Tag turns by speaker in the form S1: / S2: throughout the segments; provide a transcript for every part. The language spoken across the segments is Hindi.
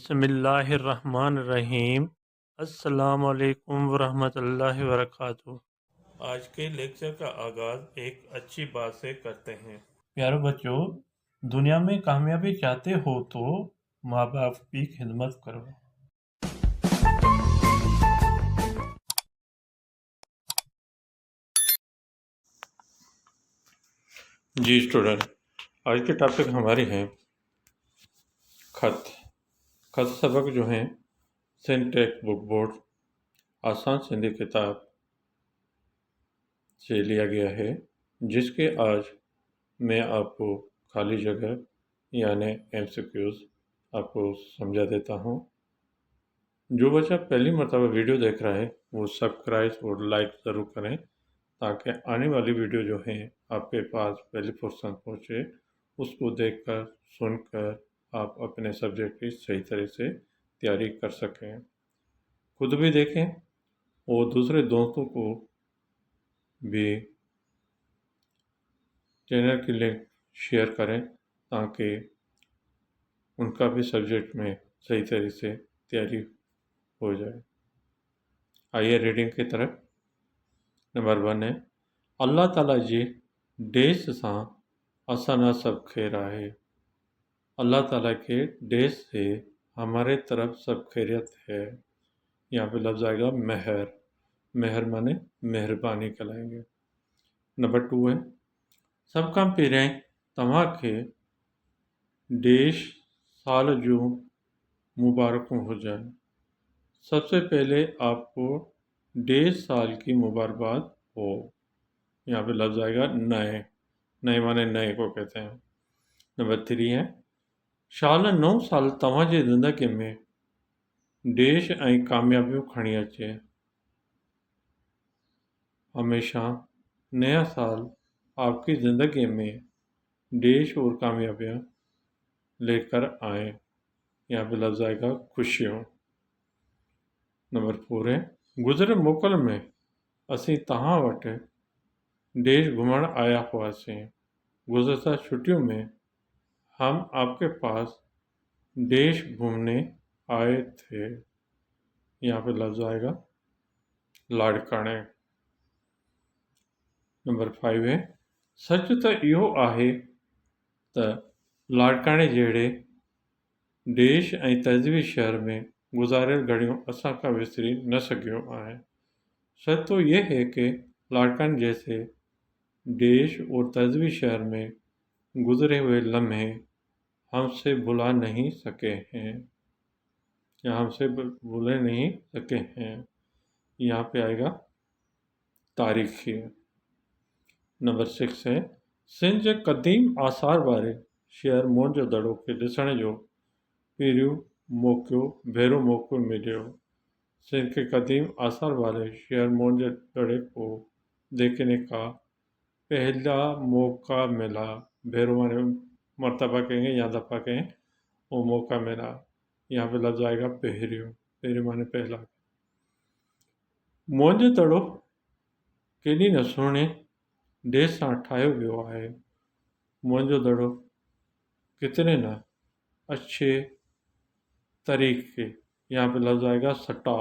S1: बिस्मिल्लाहिर्रहमानिर्रहीम। अस्सलामुअलैकुम वरहमतुल्लाहि वबरकातुहू। आज के लेक्चर का आगाज़ एक अच्छी बात से करते हैं। प्यारे बच्चों, दुनिया में कामयाबी चाहते हो तो माँ बाप की खिदमत करो। जी स्टूडेंट, आज के टॉपिक हमारे हैं खत। खत सबक जो हैं सिंटेक्स बुक बोर्ड आसान सिंधी किताब से लिया गया है, जिसके आज मैं आपको खाली जगह यानी MCQs आपको समझा देता हूँ। जो बच्चा पहली मरतबा वीडियो देख रहा है वो सब्सक्राइब और लाइक ज़रूर करें, ताकि आने वाली वीडियो जो है आपके पास पहली फुर्सत पहुँचे। उसको देखकर सुनकर आप अपने सब्जेक्ट की सही तरह से तैयारी कर सकें, खुद भी देखें और दूसरे दोस्तों को भी चैनल की लिंक शेयर करें, ताकि उनका भी सब्जेक्ट में सही तरह से तैयारी हो जाए। आइए रीडिंग की तरफ। नंबर 1 है, अल्लाह ताला जी देश सां असाना सब खैर आहे। अल्लाह ताला के देश से हमारे तरफ सब खैरियत है। यहाँ पे लफ्ज़ आएगा मेहर। मेहर माने मेहरबानी कहलाएंगे। नंबर 2 है, सब काम पहिरें तव्हां खे देश साल जो मुबारकों हो जाए। सबसे पहले आपको देश साल की मुबारकबाद हो। यहाँ पे लफ्ज़ आएगा नए। नए माने नए को कहते हैं। नंबर 3 है, शाल 9 साल तव्हांजी ज़िंदगी में देश ऐं कामयाबियूं खणी अचे। हमेशा नया साल आपकी ज़िंदगी में देश और कामयाबियाँ लेकर आए। यहाँ पे लफ्ज़ आएगा खुशियों। नंबर 4 है, गुज़िरियल मोकल में असीं तव्हां वटि देश घुमण आया हुआसीं। गुज़िरता छुट्टियों में हम आपके पास देश घूमने आए थे। यहाँ पे लफ्ज़ आएगा लाड़काणे। नंबर 5 है, सच त इहो आहे त लाड़काणे जहिड़े देश ऐं तहज़ीबी शहर में गुज़ारियल घड़ियों असां खां विसरी न सघियो आहे। सच तो ये है कि लाड़काने जैसे देश और तहज़ीबी शहर में गुज़रे हुए लम्हे हमसे भुला नहीं सके हैं, या हमसे भूले नहीं सके हैं। यहाँ पे आएगा तारीख़ी। नंबर 6 है, सिंध जे क़दीम आसार वारे शहर मोहनजोदड़ो खे ॾिसण जो पहिरियों मौक़ो भेरो मौक़ो मिलियो। सिंध के कदीम आसार वाले शहर मोहनजोदड़ो को देखने का पहला मौका मिला। भेरो माने मरतबा कहेंगे या दफ़ा कहें, वो मौका मिला। यहाँ पे लफ्ज़ आएगा पहिरियों। पहिरियों माने पहला। मोहनजोदड़ो केॾी न सुहिणे देश सां ठाहियो वियो आहे। मोहनजोदड़ो कितने न अच्छे तरीके। यहाँ पे लफ्ज़ आएगा सटा।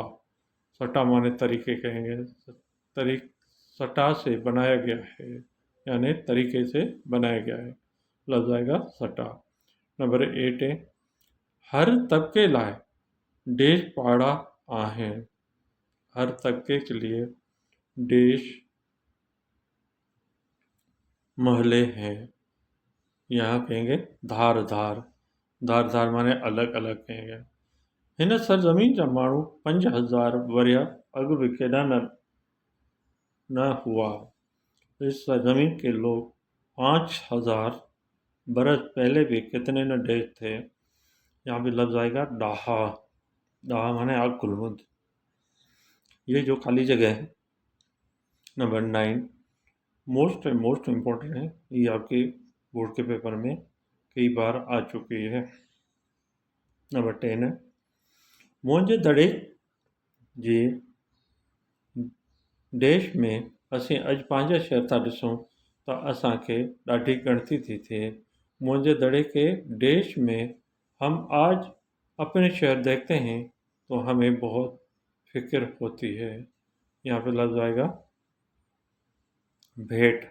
S1: सटा माने तरीके कहेंगे। सटा से बनाया गया है, यानी तरीके से बनाया गया है। लफ्ज़ आएगा सटा। नंबर 8 है, हर तबके लाइ देश पहाड़ा आहिनि। हर तबके के लिए देश मोहल्ले हैं। यहाँ कहेंगे धार धार। धार धार माने अलग अलग कहेंगे। हिन सरज़मीन जा माण्हू 5000 वरिया अॻु बि केॾा न हुआ। इस सरज़मीन के लोग 5000 बरस पहले भी कितने न देश थे। यहाँ भी लफ्ज़ आएगा डाहा। डाहा माने आग गुलमुद। ये जो खाली जगह है नंबर 9 मोस्ट इम्पोर्टेंट है। ये आपके बोर्ड के पेपर में कई बार आ चुकी है। नंबर 10 है, मोहनजोदड़ो जे देश में असीं अॼु पंहिंजा शहर था ॾिसूं त असांखे ॾाढी ॻणती थी थिए। मोहनजोदड़ो के देश में हम आज अपने शहर देखते हैं तो हमें बहुत फिक्र होती है। यहाँ पे लफ्ज़ आएगा भेंट।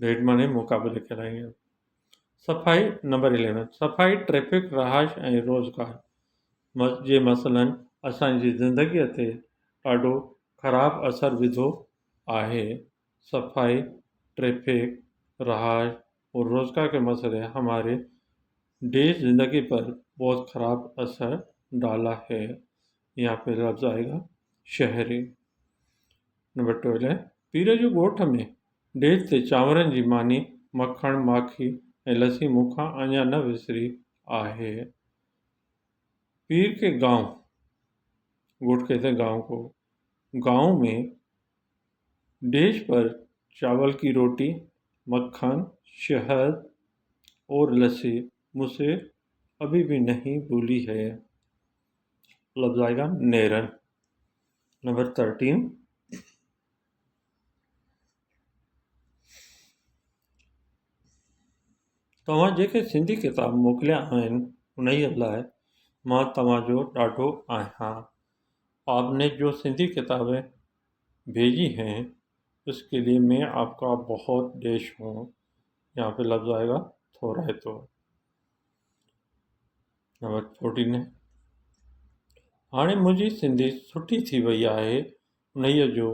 S1: भेंट माने मुकाबले कराएंगे। सफ़ाई नंबर 11 सफ़ाई ट्रैफ़िक रहाइश ऐं रोज़गार जे मसइलनि असांजी ज़िंदगीअ ते ॾाढो ख़राबु असरु विधो आहे। सफ़ाई ट्रैफ़िक रहाइश और रोज़गार के मसले हमारे देश ज़िंदगी पर बहुत ख़राब असर डाला है। यहाँ पे लफ्ज़ आएगा शहरी। नंबर 12 है पीर जो ॻोठ में डेज ते चांवरनि जी मानी मखण माखी ऐं लस्सी मूंखां अञा न विसरी आहे। पीर के गांव ॻोठ कहते हैं गांव को। गांव में डेज पर चावल की रोटी मक्खन शहद और लस्सी मुझसे अभी भी नहीं भूली है। लफ्ज़ आएगा नेरन। नंबर 13 तव्हां जेके सिंधी किताब मोकिलिया आहिनि उन्हईअ लाइ मां तव्हांजो ॾाढो आहियां। आपने जो सिंधी किताबें भेजी हैं उसके लिए मैं आपका बहुत देश हूँ। यहाँ पे लफ्ज़ आएगा थोड़ा है तो। नंबर 14 है हाणे मुंहिंजी सिंधी सुठी थी वई आहे उन्हीअ जो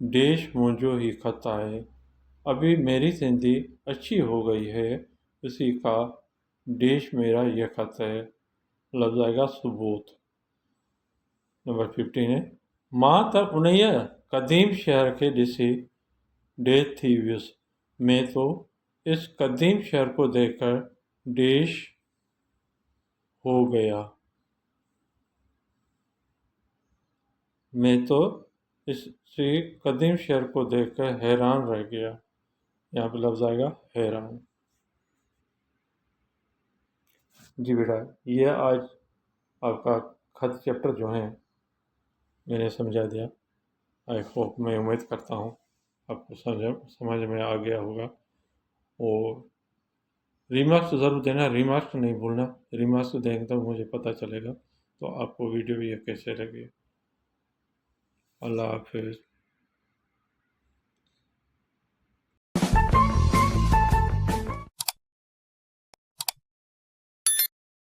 S1: देश मुंहिंजो ही ख़त आहे। अभी मेरी सिंधी अच्छी हो गई है उसी का देश मेरा ये ख़त है। लफ्ज़ आएगा सबूत। नंबर 15 है मां त उन्हीअ क़दीम शहर खे ॾिसी डेथ थी वियुसि। मैं तो इस कदीम शहर को देखकर देश हो गया। मैं तो इस कदीम शहर को देखकर हैरान रह गया। यहाँ पे लफ्ज़ आएगा हैरान। जी बेटा ये आज आपका खत चैप्टर जो है मैंने समझा दिया। आई होप मैं उम्मीद करता हूँ आपको समझ में आ गया होगा। और रिमार्क्स ज़रूर देना, रिमार्क्स नहीं भूलना। रिमार्क्स देंगे तो मुझे पता चलेगा तो आपको वीडियो ये कैसे लगी। अल्लाह हाफिज़।